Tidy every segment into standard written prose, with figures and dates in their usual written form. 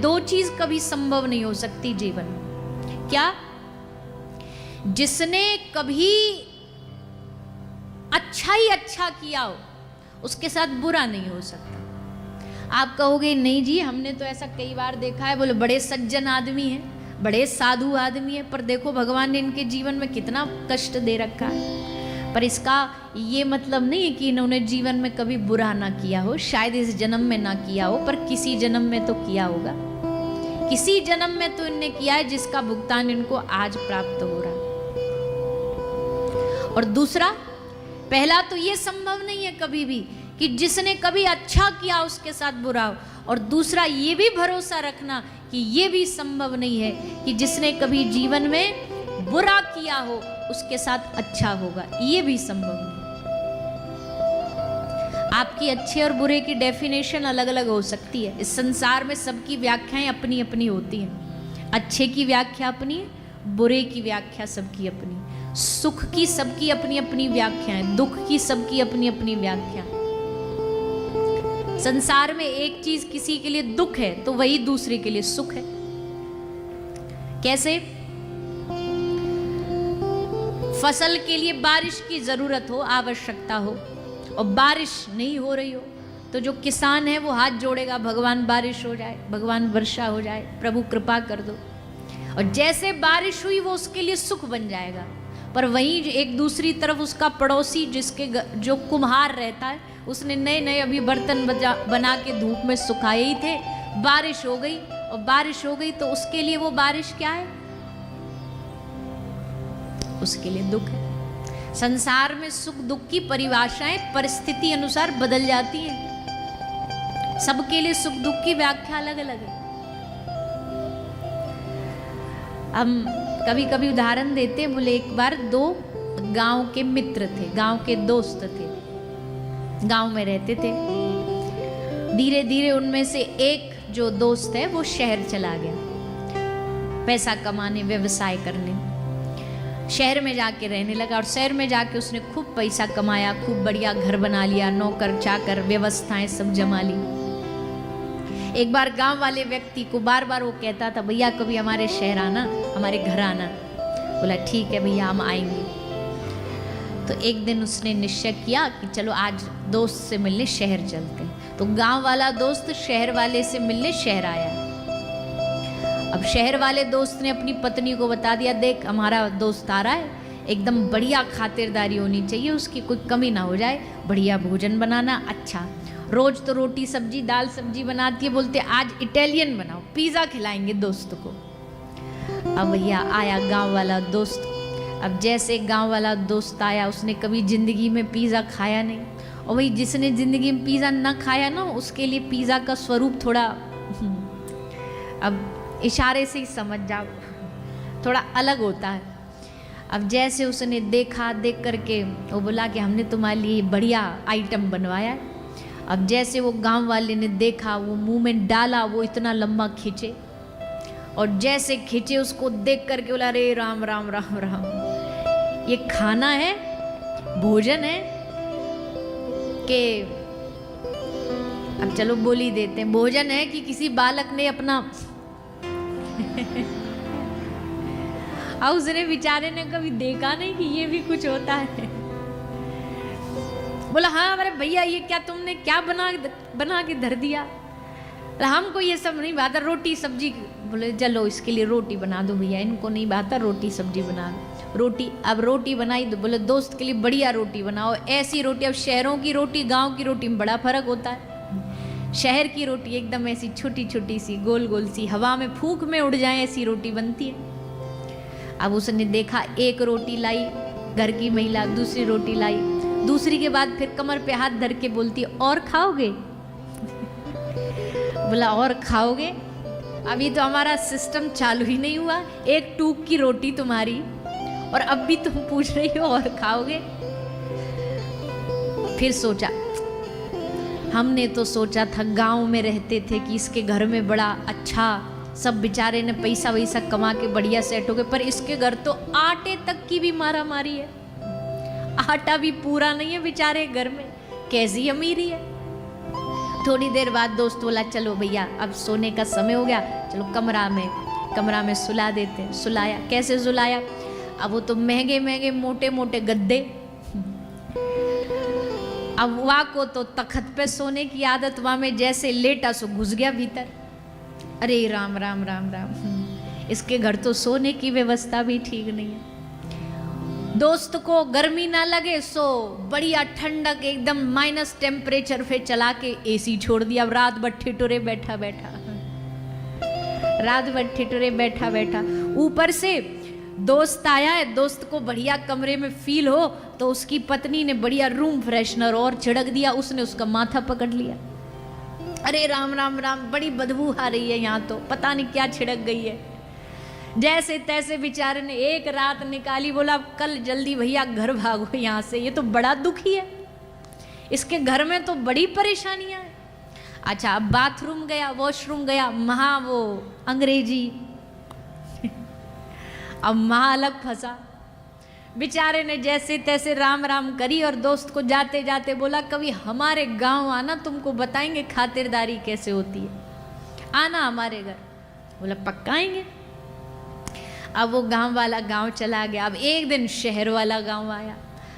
दो चीज कभी संभव नहीं हो सकती जीवन में। क्या? जिसने कभी अच्छा ही अच्छा किया हो उसके साथ बुरा नहीं हो सकता। आप कहोगे नहीं जी हमने तो ऐसा कई बार देखा है, बोले बड़े सज्जन आदमी हैं, बड़े साधु आदमी है, पर देखो भगवान ने इनके जीवन में कितना कष्ट दे रखा है। पर इसका ये मतलब नहीं है कि इन्होंने जीवन में कभी बुरा ना किया हो। शायद इस जन्म में ना किया हो, पर किसी जन्म में तो किया होगा। किसी जन्म में तो इनने किया है जिसका भुगतान इनको आज प्राप्त हो रहा है। और दूसरा, पहला तो ये संभव नहीं है कभी भी कि जिसने कभी अच्छा किया उसके साथ बुरा हो। और दूसरा ये भी भरोसा रखना कि ये भी संभव नहीं है कि जिसने कभी जीवन में बुरा किया हो उसके साथ अच्छा होगा, ये भी संभव नहीं। आपकी अच्छे और बुरे की डेफिनेशन अलग अलग हो सकती है। इस संसार में सबकी व्याख्याएं अपनी अपनी होती हैं। अच्छे की व्याख्या अपनी, बुरे की व्याख्या सबकी अपनी, सुख की सबकी अपनी अपनी व्याख्याएं, दुख की सबकी अपनी अपनी व्याख्या। संसार में एक चीज किसी के लिए दुख है तो वही दूसरे के लिए सुख है। कैसे? फसल के लिए बारिश की जरूरत हो, आवश्यकता हो, और बारिश नहीं हो रही हो तो जो किसान है वो हाथ जोड़ेगा, भगवान बारिश हो जाए, भगवान वर्षा हो जाए, प्रभु कृपा कर दो। और जैसे बारिश हुई वो उसके लिए सुख बन जाएगा। पर वहीं एक दूसरी तरफ उसका पड़ोसी जिसके जो कुम्हार रहता है, उसने नए नए अभी बर्तन बना के धूप में सुखाए ही थे, बारिश हो गई, और बारिश हो गई तो उसके लिए वो बारिश क्या है? उसके लिए दुख है। संसार में सुख दुख की परिभाषाएं परिस्थिति अनुसार बदल जाती हैं। सबके लिए सुख दुख की व्याख्या अलग अलग है। हम कभी कभी उदाहरण देते हैं, बोले एक बार दो गांव के मित्र थे, गांव के दोस्त थे, गांव में रहते थे। धीरे धीरे उनमें से एक जो दोस्त है वो शहर चला गया पैसा कमाने, व्यवसाय करने। शहर में जाके रहने लगा और शहर में जाके उसने खूब पैसा कमाया, खूब बढ़िया घर बना लिया, नौकर चाकर व्यवस्थाएं सब जमा ली। एक बार गांव वाले व्यक्ति को बार बार वो कहता था, भैया कभी हमारे शहर आना, हमारे घर आना। बोला ठीक है भैया हम आएंगे। तो एक दिन उसने निश्चय किया कि चलो आज दोस्त से मिलने शहर चलते हैं। तो गांव वाला दोस्त शहर वाले से मिलने शहर आया। अब शहर वाले दोस्त ने अपनी पत्नी को बता दिया, देख हमारा दोस्त आ रहा है, एकदम बढ़िया खातिरदारी होनी चाहिए उसकी, कोई कमी ना हो जाए, बढ़िया भोजन बनाना। अच्छा, रोज तो रोटी सब्जी दाल सब्जी बनाती है, बोलते आज इटालियन बनाओ, पिज़्ज़ा खिलाएंगे दोस्त को। अब भैया आया गांव वाला दोस्त। अब जैसे गांव वाला दोस्त आया, उसने कभी ज़िंदगी में पिज़्ज़ा खाया नहीं, और वही जिसने ज़िंदगी में पिज़्ज़ा ना खाया ना, उसके लिए पिज़्ज़ा का स्वरूप थोड़ा अब इशारे से ही समझ जाओ, थोड़ा अलग होता है। अब जैसे उसने देखा, देख करके वो बोला कि हमने तुम्हारे लिए बढ़िया आइटम बनवाया है। अब जैसे वो गांव वाले ने देखा, वो मुंह में डाला, वो इतना लंबा खींचे, और जैसे खींचे उसको देख करके बोला, अरे राम राम राम राम, ये खाना है, भोजन है कि अब चलो बोल ही देते हैं, भोजन है कि किसी बालक ने अपना और उसने बेचारे ने कभी देखा नहीं कि ये भी कुछ होता है। बोला हाँ अरे भैया ये क्या तुमने क्या बना के धर दिया? हमको ये सब नहीं भाता, रोटी सब्जी। बोले चलो इसके लिए रोटी बना दो भैया, इनको नहीं भाता, रोटी सब्जी बना दो। रोटी, अब रोटी बनाई तो बोले दोस्त के लिए बढ़िया रोटी बनाओ, ऐसी रोटी। अब शहरों की रोटी गांव की रोटी में बड़ा फर्क होता है। शहर की रोटी एकदम ऐसी छोटी छोटी सी गोल गोल सी, हवा में फूंक में उड़ जाए ऐसी रोटी बनती है। अब उसने देखा, एक रोटी लाई घर की महिला, दूसरी रोटी लाई, दूसरी के बाद फिर कमर पे हाथ धर के बोलती और खाओगे? बोला और खाओगे? अभी तो हमारा सिस्टम चालू ही नहीं हुआ, एक टूक की रोटी तुम्हारी और अब भी तुम पूछ रही हो और खाओगे? फिर सोचा, हमने तो सोचा था गांव में रहते थे कि इसके घर में बड़ा अच्छा, सब बेचारे ने पैसा वैसा कमा के बढ़िया सेट हो गए, पर इसके घर तो आटे तक की भी मारा मारी है, आटा भी पूरा नहीं है बेचारे घर में, कैसी अमीरी है। थोड़ी देर बाद दोस्त बोला चलो भैया अब सोने का समय हो गया, चलो कमरा में सुला देते हैं। सुलाया, कैसे सुलाया? अब वो तो महंगे महंगे मोटे मोटे गद्दे, अब वहाँ को तो तखत पे सोने की आदत, वहाँ में जैसे लेटा सो घुस गया भीतर। अरे राम राम राम राम, इसके घर तो सोने की व्यवस्था भी ठीक नहीं है। दोस्त को गर्मी ना लगे सो बढ़िया ठंडक एकदम माइनस टेम्परेचर पे चला के एसी छोड़ दिया। अब रात भर ठिठुरे बैठा बैठा। ऊपर से दोस्त आया है, दोस्त को बढ़िया कमरे में फील हो तो उसकी पत्नी ने बढ़िया रूम फ्रेशनर और छिड़क दिया, उसने उसका माथा पकड़ लिया। अरे राम राम राम, बड़ी बदबू आ रही है यहाँ तो, पता नहीं क्या छिड़क गई है। जैसे तैसे बेचारे ने एक रात निकाली, बोला कल जल्दी भैया घर भागो यहाँ से, ये तो बड़ा दुखी है, इसके घर में तो बड़ी परेशानियां हैं। अच्छा, अब बाथरूम गया, वॉशरूम गया, वो अंग्रेजी अब अलग फंसा। बेचारे ने जैसे तैसे राम राम करी और दोस्त को जाते जाते बोला कभी हमारे गांव आना, तुमको बताएंगे खातिरदारी कैसे होती है, आना हमारे घर। बोला पक्का आएंगे। अब वो गांव वाला गांव चला गया। अब एक दिन शहर वाला गांव आया।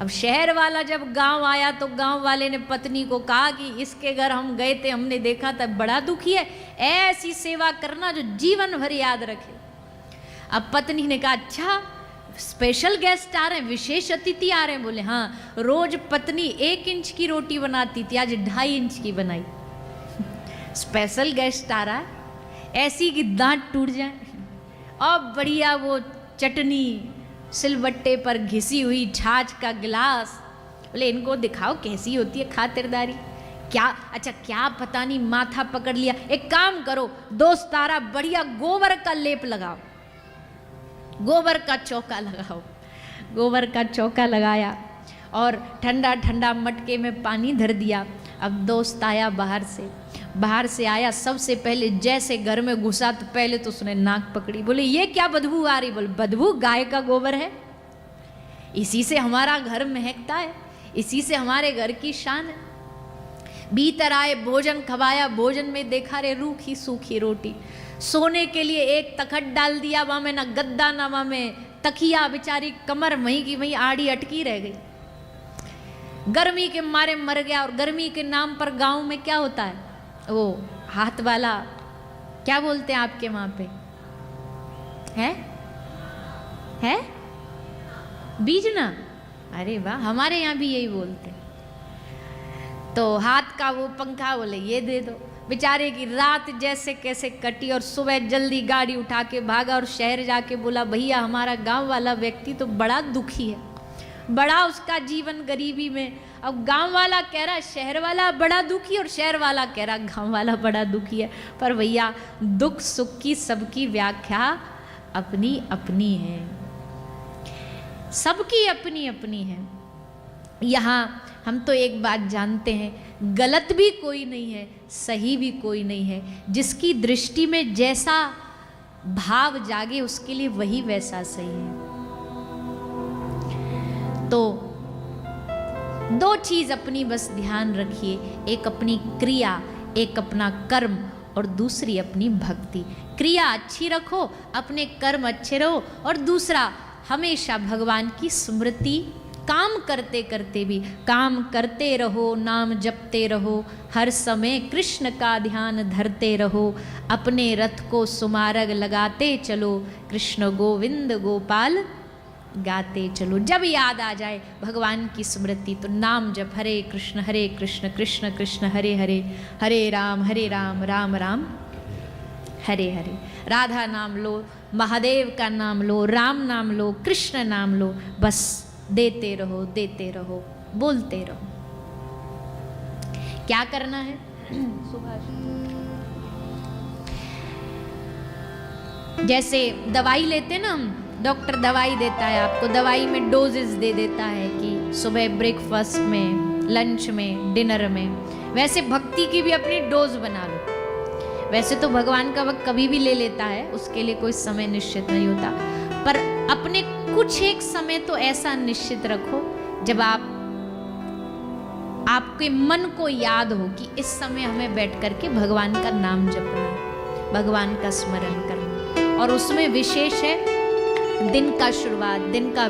अब शहर वाला जब गांव आया तो गांव वाले ने पत्नी को कहा कि इसके घर हम गए थे, हमने देखा था बड़ा दुखी है, ऐसी सेवा करना जो जीवन भर याद रखे। अब पत्नी ने कहा अच्छा स्पेशल गेस्ट आ रहे हैं, विशेष अतिथि आ रहे हैं? बोले हाँ। रोज पत्नी 1 इंच की रोटी बनाती थी, आज 2.5 इंच की बनाई। स्पेशल गेस्ट आ रहा है, ऐसी कि दांत टूट जाए। और बढ़िया वो चटनी, सिलबट्टे पर घिसी हुई छाछ का गिलास। बोले इनको दिखाओ कैसी होती है खातिरदारी। क्या अच्छा, क्या पता नहीं माथा पकड़ लिया। एक काम करो, दोस्त तारा बढ़िया गोबर का लेप लगाओ, गोबर का चौका लगाओ। गोबर का चौका लगाया और ठंडा ठंडा मटके में पानी धर दिया। अब दोस्त आया बाहर से आया, सबसे पहले जैसे घर में घुसा तो पहले तो उसने नाक पकड़ी। बोले ये क्या बदबू आ रही? बोले बदबू गाय का गोबर है, इसी से हमारा घर महकता है, इसी से हमारे घर की शान है। भीतर आए, भोजन खवाया, भोजन में देखा रे रूखी सूखी रोटी। सोने के लिए एक तखत डाल दिया, वहां में ना गद्दा ना वहां में तकिया, बेचारी कमर वहीं की वहीं आड़ी अटकी रह गई। गर्मी के मारे मर गया। और गर्मी के नाम पर गांव में क्या होता है, वो हाथ वाला क्या बोलते हैं आपके वहां पे, है बीजना? अरे वाह, हमारे यहाँ भी यही बोलते हैं। तो हाथ का वो पंखा, बोले ये दे दो। बेचारे की रात जैसे कैसे कटी और सुबह जल्दी गाड़ी उठा के भागा और शहर जाके बोला भैया हमारा गांव वाला व्यक्ति तो बड़ा दुखी है, बड़ा उसका जीवन गरीबी में। अब गांव वाला कह रहा शहर वाला बड़ा दुखी, और शहर वाला कह रहा गांव वाला बड़ा दुखी है। पर भैया दुख सुख की सबकी व्याख्या अपनी अपनी है, सबकी अपनी अपनी है। यहाँ हम तो एक बात जानते हैं, गलत भी कोई नहीं है, सही भी कोई नहीं है। जिसकी दृष्टि में जैसा भाव जागे उसके लिए वही वैसा सही है। तो 2 चीज अपनी बस ध्यान रखिए, एक अपनी क्रिया, एक अपना कर्म, और दूसरी अपनी भक्ति। क्रिया अच्छी रखो, अपने कर्म अच्छे रहो, और दूसरा हमेशा भगवान की स्मृति, काम करते करते भी काम करते रहो, नाम जपते रहो, हर समय कृष्ण का ध्यान धरते रहो, अपने रथ को सुमारग लगाते चलो, कृष्ण गोविंद गोपाल गाते चलो। जब याद आ जाए भगवान की स्मृति तो नाम जप, हरे कृष्ण कृष्ण कृष्ण हरे हरे, हरे राम राम राम हरे हरे। राधा नाम लो, महादेव का नाम लो, राम नाम लो, कृष्ण नाम लो, बस देते रहो, बोलते रहो। क्या करना है? सुभाष, जैसे दवाई लेते ना हम, डॉक्टर दवाई देता है आपको, दवाई में डोजेस दे देता है कि सुबह ब्रेकफास्ट में, लंच में, डिनर में, वैसे भक्ति की भी अपनी डोज बना लो। वैसे तो भगवान का वक्त कभी भी ले लेता है, उसके लिए कोई समय निश्चित नहीं होता, पर अपने कुछ एक समय तो ऐसा निश्चित रखो जब आप आपके मन को याद हो कि इस समय हमें बैठ करके भगवान का नाम जपना है, भगवान का स्मरण करना। और उसमें विशेष है दिन का शुरुआत, दिन का